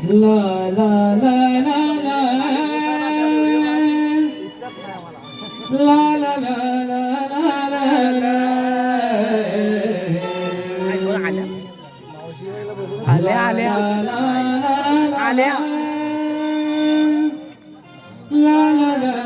ला ला ला ला ला ला ला ला ला ला आल्या आल्या आल्या ला ला ला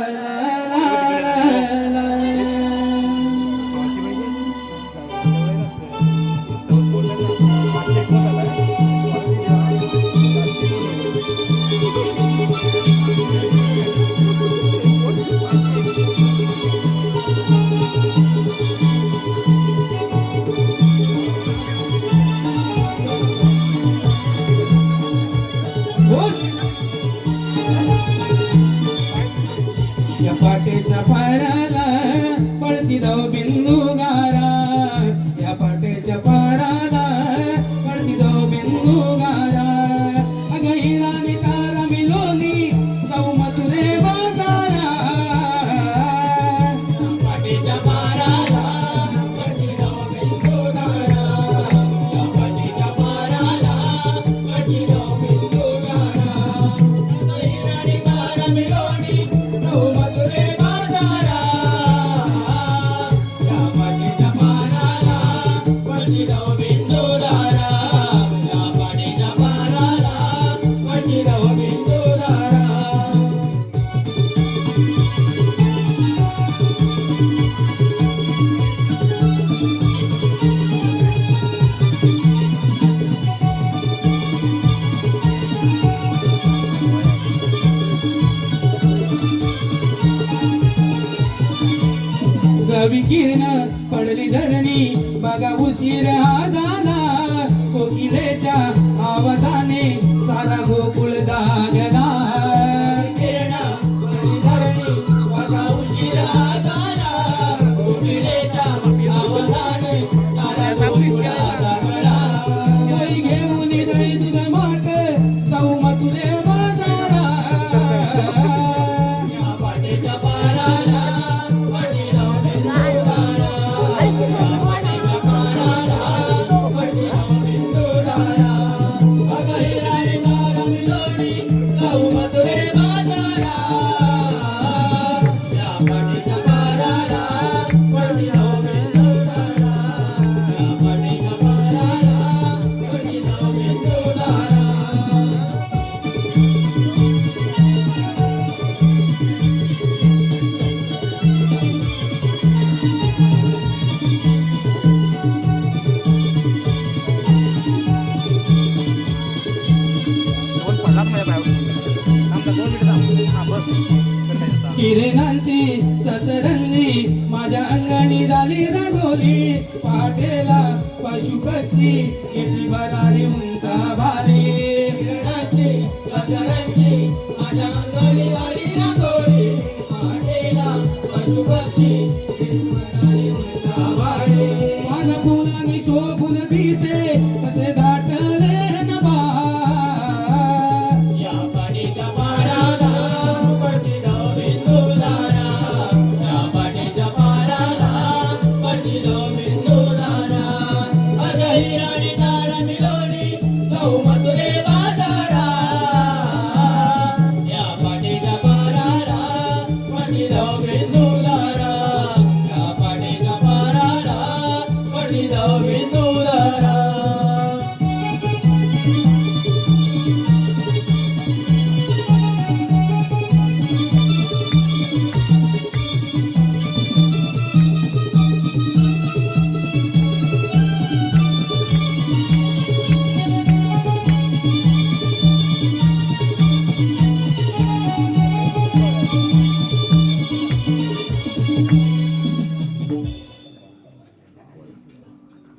या पाटेच्या पाराला पडती धाव बिंदू गारा या पाटेच्या पाराला पडती धाव बिंदू गारा अगं हिरा नितारा मिलोनी जाऊ मथुरे बाजारा पाटेच्या पाराला पडती धाव बिंदू गारा या पाटेच्या पाराला पडती धाव बिंदू गारा अगं हिरा नितारा मिलोनी जाऊ मथुरे बाजारा या पाटेच्या पाराला पडती धाव बिंदू गारा या पाटेच्या पाराला पडती धाव बिंदू गारा रवी किरण पडली धरणी बघा उशीर हा झाला कोकिलेच्या आवाजाने सारा गोकुळ जागला किरण पडली धरणी बघा उशीर हा झाला कोकिलेच्या आवाजाने सारा गोकुळ जागला गाई घेऊन दही दूध माठ जाऊ मथुरे बाजारा या पाटेच्या पाराला किरणांची सतरंजी माझ्या अंगाने झाली रंगोली पाटेला पशु पक्षी किती बरारी